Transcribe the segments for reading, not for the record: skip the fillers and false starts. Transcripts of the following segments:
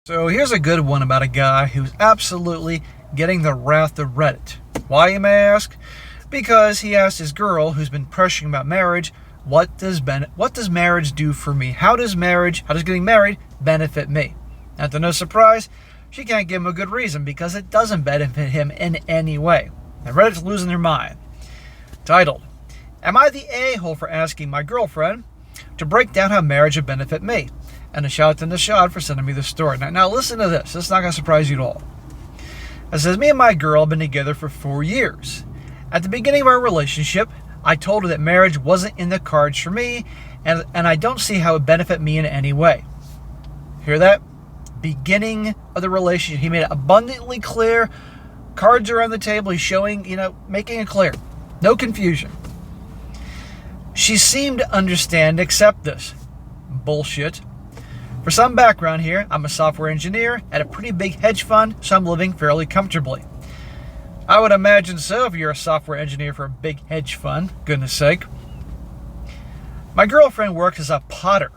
So here's a good one about a guy who's absolutely getting the wrath of Reddit. Why, you may ask? Because he asked his girl, who's been pressuring about marriage, what does marriage do for me? How does getting married benefit me? And to no surprise, she can't give him a good reason because it doesn't benefit him in any way. And Reddit's losing their mind. Titled, "Am I the a-hole for asking my girlfriend to break down how marriage would benefit me?" And a shout out to Nishad for sending me the story. Now listen to this. This is not going to surprise you at all. It says, "Me and my girl have been together for 4 years. At the beginning of our relationship, I told her that marriage wasn't in the cards for me, and I don't see how it would benefit me in any way." Hear that? Beginning of the relationship. He made it abundantly clear. Cards are on the table. He's showing, making it clear. No confusion. She seemed to understand and accept this. Bullshit. For some background here, I'm a software engineer at a pretty big hedge fund, so I'm living fairly comfortably. I would imagine so if you're a software engineer for a big hedge fund, goodness sake. My girlfriend works as a potter.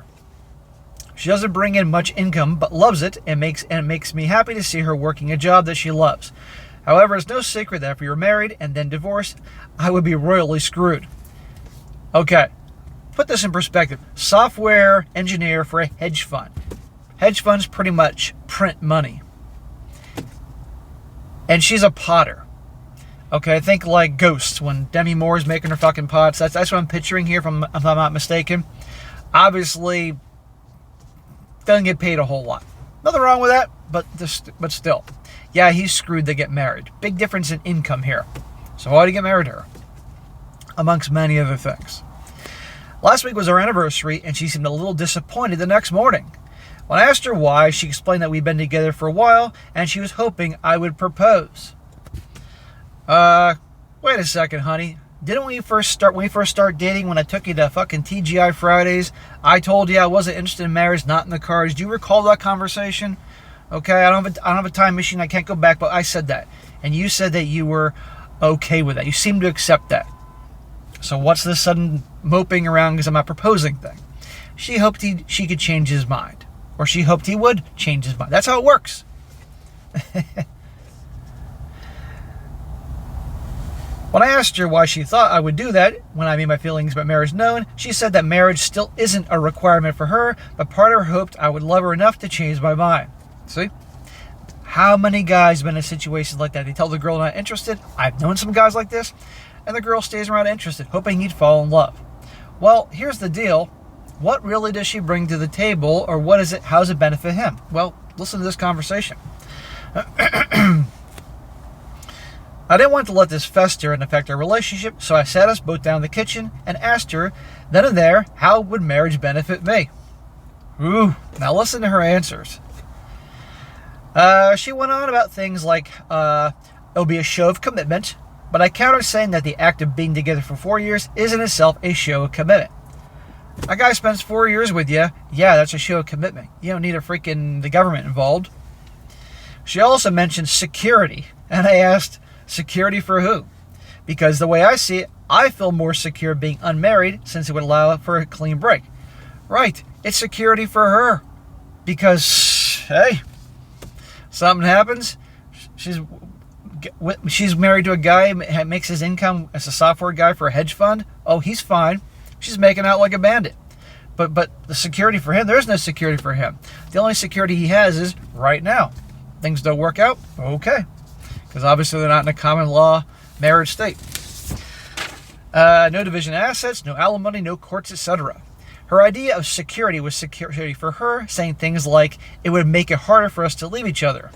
She doesn't bring in much income, but loves it and makes me happy to see her working a job that she loves. However, it's no secret that if we were married and then divorced, I would be royally screwed. Okay, put this in perspective. Software engineer for a hedge fund. Hedge funds pretty much print money. And she's a potter. Okay, think like Ghosts when Demi Moore's making her fucking pots. That's what I'm picturing here, if I'm not mistaken. Obviously, doesn't get paid a whole lot. Nothing wrong with that, but still. Yeah, he's screwed to get married. Big difference in income here. So why did he get married to her? Amongst many other things. Last week was our anniversary, and she seemed a little disappointed the next morning. When I asked her why, she explained that we'd been together for a while, and she was hoping I would propose. Wait a second, honey. Didn't we first start dating, when I took you to fucking TGI Fridays, I told you I wasn't interested in marriage, not in the cards. Do you recall that conversation? Okay, I don't have a time machine, I can't go back, but I said that. And you said that you were okay with that. You seemed to accept that. So what's this sudden moping around because I'm not proposing thing? She hoped she could change his mind. Or she hoped he would change his mind. That's how it works. When I asked her why she thought I would do that when I made my feelings about marriage known, she said that marriage still isn't a requirement for her, but part of her hoped I would love her enough to change my mind. See? How many guys have been in situations like that? They tell the girl not interested. I've known some guys like this. And the girl stays around interested, hoping he'd fall in love. Well, here's the deal. What really does she bring to the table, or how does it benefit him? Well, listen to this conversation. I didn't want to let this fester and affect our relationship, so I sat us both down in the kitchen and asked her, then and there, how would marriage benefit me? Ooh, now listen to her answers. She went on about things like, it'll be a show of commitment, but I countered saying that the act of being together for 4 years is in itself a show of commitment. A guy spends 4 years with you, yeah, that's a show of commitment. You don't need the government involved. She also mentioned security, and I asked, security for who? Because the way I see it, I feel more secure being unmarried since it would allow for a clean break. Right, it's security for her. Because, hey, something happens, she's married to a guy who makes his income as a software guy for a hedge fund. Oh, he's fine. She's making out like a bandit. But the security for him, there's no security for him. The only security he has is right now. Things don't work out, okay. Because obviously they're not in a common law marriage state. No division of assets, no alimony, no courts, etc. Her idea of security was security for her, saying things like, it would make it harder for us to leave each other.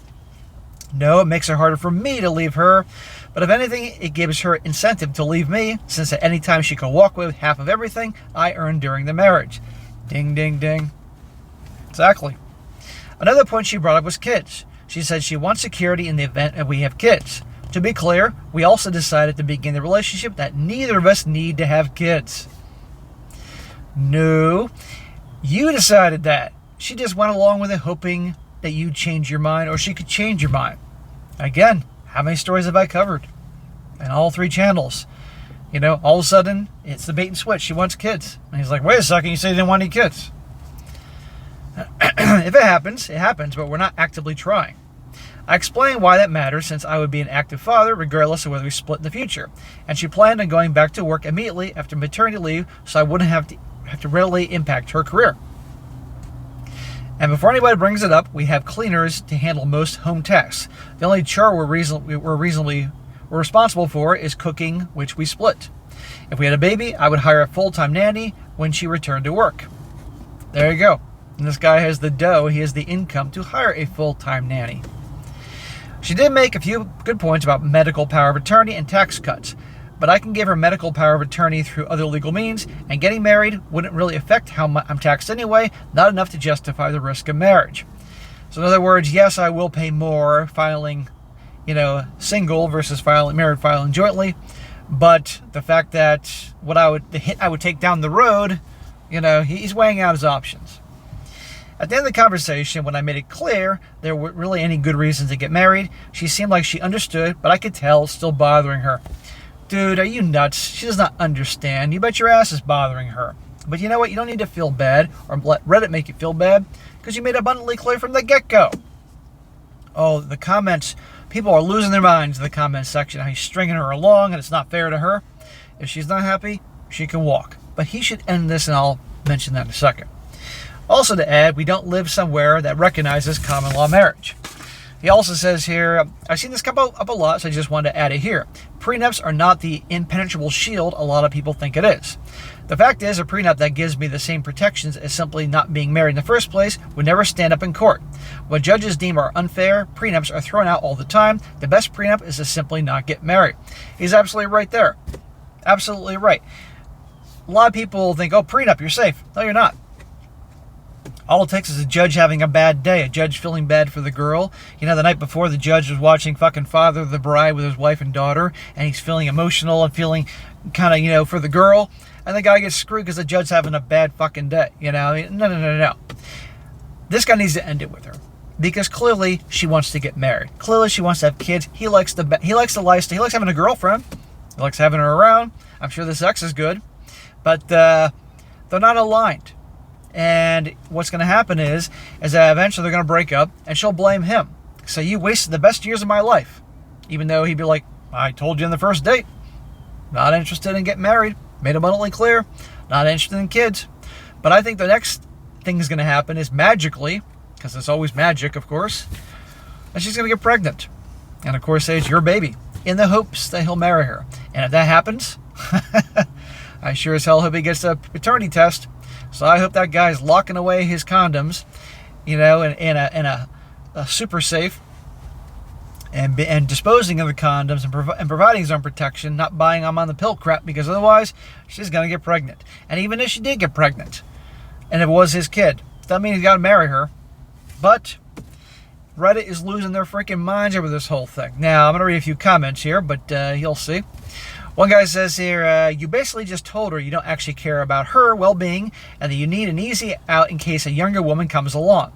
No, it makes it harder for me to leave her, but if anything, it gives her incentive to leave me, since at any time she could walk away with half of everything I earned during the marriage. Ding, ding, ding. Exactly. Another point she brought up was kids. She said she wants security in the event that we have kids. To be clear, we also decided to begin the relationship that neither of us need to have kids. No, you decided that. She just went along with it hoping that you'd change your mind, or she could change your mind. Again, how many stories have I covered? And all 3 channels. All of a sudden, it's the bait and switch. She wants kids. And he's like, wait a second, you said you didn't want any kids. If it happens, but we're not actively trying. I explained why that matters, since I would be an active father regardless of whether we split in the future, and she planned on going back to work immediately after maternity leave so I wouldn't have to really impact her career. And before anybody brings it up, we have cleaners to handle most home tasks. The only chore we're responsible for is cooking, which we split. If we had a baby, I would hire a full-time nanny when she returned to work. There you go. And this guy has the dough. He has the income to hire a full-time nanny. She did make a few good points about medical power of attorney and tax cuts, but I can give her medical power of attorney through other legal means, and getting married wouldn't really affect how I'm taxed anyway, not enough to justify the risk of marriage. So in other words, yes, I will pay more filing, single versus filing jointly, but the fact that the hit I would take down the road, he's weighing out his options. At the end of the conversation, when I made it clear there weren't really any good reasons to get married, she seemed like she understood, but I could tell it's still bothering her. Dude, are you nuts? She does not understand. You bet your ass is bothering her. But you know what? You don't need to feel bad or let Reddit make you feel bad, because you made it abundantly clear from the get-go. Oh, the comments. People are losing their minds in the comment section. How he's stringing her along and it's not fair to her. If she's not happy, she can walk. But he should end this, and I'll mention that in a second. Also to add, we don't live somewhere that recognizes common law marriage. He also says here, I've seen this come up a lot, so I just wanted to add it here. Prenups are not the impenetrable shield a lot of people think it is. The fact is, a prenup that gives me the same protections as simply not being married in the first place would never stand up in court. What judges deem are unfair, prenups are thrown out all the time. The best prenup is to simply not get married. He's absolutely right there. Absolutely right. A lot of people think, oh, prenup, you're safe. No, you're not. All it takes is a judge having a bad day, a judge feeling bad for the girl. The night before, the judge was watching fucking Father of the Bride with his wife and daughter, and he's feeling emotional and feeling kind of, for the girl, and the guy gets screwed because the judge's having a bad fucking day, No. This guy needs to end it with her, because clearly she wants to get married. Clearly she wants to have kids. He likes the lifestyle. He likes having a girlfriend. He likes having her around. I'm sure the sex is good, but they're not aligned. And what's going to happen is that eventually they're going to break up, and she'll blame him. So you wasted the best years of my life. Even though he'd be like, I told you on the first date, not interested in getting married. Made abundantly clear, not interested in kids. But I think the next thing is going to happen is magically, because it's always magic, of course, and she's going to get pregnant. And of course, say it's your baby, in the hopes that he'll marry her. And if that happens, I sure as hell hope he gets a paternity test. So I hope that guy's locking away his condoms, in a super safe, and disposing of the condoms and providing his own protection, not buying them on the pill crap, because otherwise she's going to get pregnant. And even if she did get pregnant, and it was his kid, that means he's got to marry her. But Reddit is losing their freaking minds over this whole thing. Now, I'm going to read a few comments here, but you'll see. One guy says here, you basically just told her you don't actually care about her well-being and that you need an easy out in case a younger woman comes along.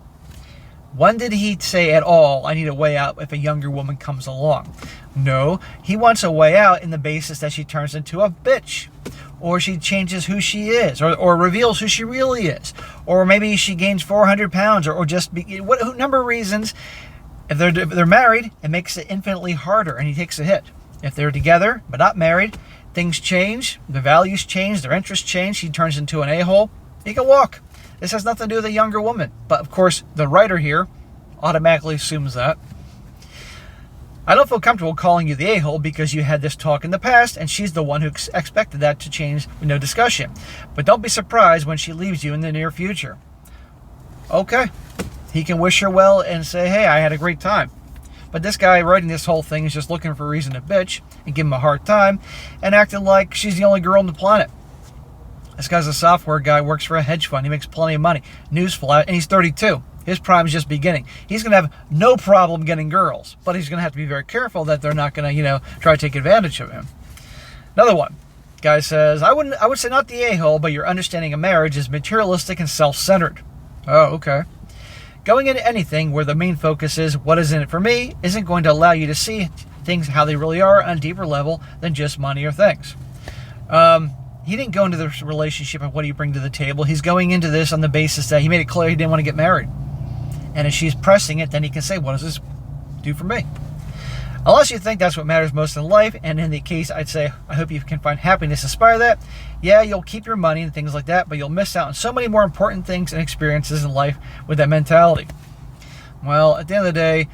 When did he say at all, I need a way out if a younger woman comes along? No, he wants a way out in the basis that she turns into a bitch, or she changes who she is, or reveals who she really is, or maybe she gains 400 pounds, or just what number of reasons. If they're married, it makes it infinitely harder, and he takes a hit. If they're together but not married, things change, the values change, their interests change, she turns into an a-hole. He can walk. This has nothing to do with a younger woman. But of course, the writer here automatically assumes that. I don't feel comfortable calling you the a-hole because you had this talk in the past, and she's the one who expected that to change with no discussion. But don't be surprised when she leaves you in the near future. Okay. He can wish her well and say, hey, I had a great time. But this guy writing this whole thing is just looking for a reason to bitch and give him a hard time and acting like she's the only girl on the planet. This guy's a software guy, works for a hedge fund. He makes plenty of money. Newsflash, and he's 32. His prime is just beginning. He's going to have no problem getting girls, but he's going to have to be very careful that they're not going to, try to take advantage of him. Another one. Guy says, I would say not the a-hole, but your understanding of marriage is materialistic and self-centered. Oh, okay. Going into anything where the main focus is what is in it for me isn't going to allow you to see things how they really are on a deeper level than just money or things. He didn't go into this relationship and what do you bring to the table. He's going into this on the basis that he made it clear he didn't want to get married. And if she's pressing it, then he can say, what does this do for me? Unless you think that's what matters most in life, and in the case, I'd say, I hope you can find happiness, aspire that. Yeah, you'll keep your money and things like that, but you'll miss out on so many more important things and experiences in life with that mentality. Well, at the end of the day,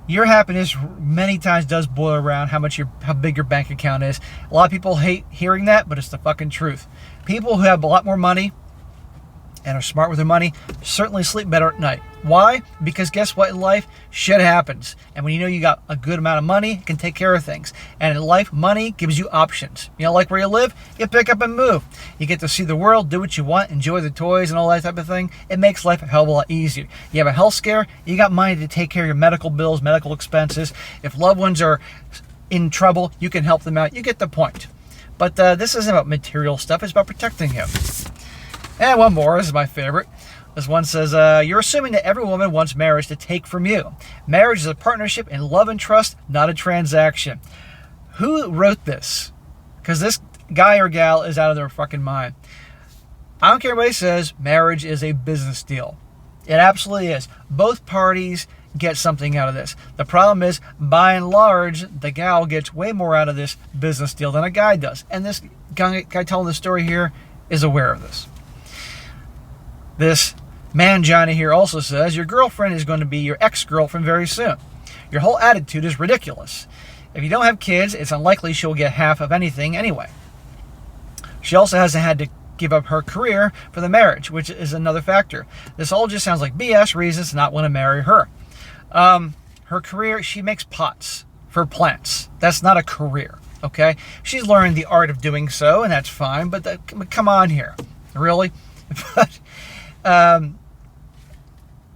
your happiness many times does boil around how big your bank account is. A lot of people hate hearing that, but it's the fucking truth. People who have a lot more money and are smart with their money certainly sleep better at night. Why? Because guess what in life? Shit happens. And when you know you got a good amount of money, it can take care of things. And in life, money gives you options. You know, like where you live, you pick up and move. You get to see the world, do what you want, enjoy the toys and all that type of thing. It makes life a hell of a lot easier. You have a health scare, you got money to take care of your medical bills, medical expenses. If loved ones are in trouble, you can help them out. You get the point. But this isn't about material stuff. It's about protecting you. And one more. This is my favorite. This one says, you're assuming that every woman wants marriage to take from you. Marriage is a partnership in love and trust, not a transaction. Who wrote this? Because this guy or gal is out of their fucking mind. I don't care what he says. Marriage is a business deal. It absolutely is. Both parties get something out of this. The problem is, by and large, the gal gets way more out of this business deal than a guy does. And this guy telling the story here is aware of this. This man Johnny here also says, your girlfriend is going to be your ex-girlfriend very soon. Your whole attitude is ridiculous. If you don't have kids, it's unlikely she'll get half of anything anyway. She also hasn't had to give up her career for the marriage, which is another factor. This all just sounds like BS reasons to not want to marry her. Her career, she makes pots for plants. That's not a career, okay? She's learned the art of doing so, and that's fine, but come on here. Really? But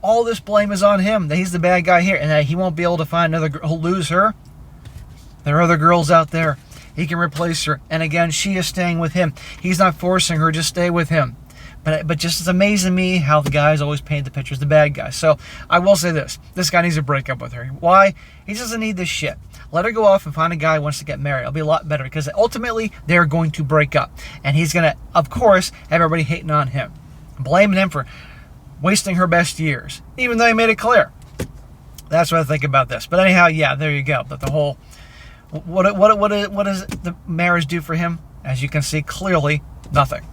all this blame is on him, that he's the bad guy here, and that he won't be able to find another girl. He'll lose her. There are other girls out there. He can replace her. And again, she is staying with him. He's not forcing her to stay with him. But just it's amazing to me how the guys always paint the picture as the bad guy. So I will say this. This guy needs to break up with her. Why? He doesn't need this shit. Let her go off and find a guy who wants to get married. It'll be a lot better because ultimately they're going to break up. And he's going to, of course, have everybody hating on him. Blaming him for wasting her best years. Even though he made it clear. That's what I think about this. But anyhow, yeah, there you go. But the whole... What does the marriage do for him? As you can see, clearly, nothing.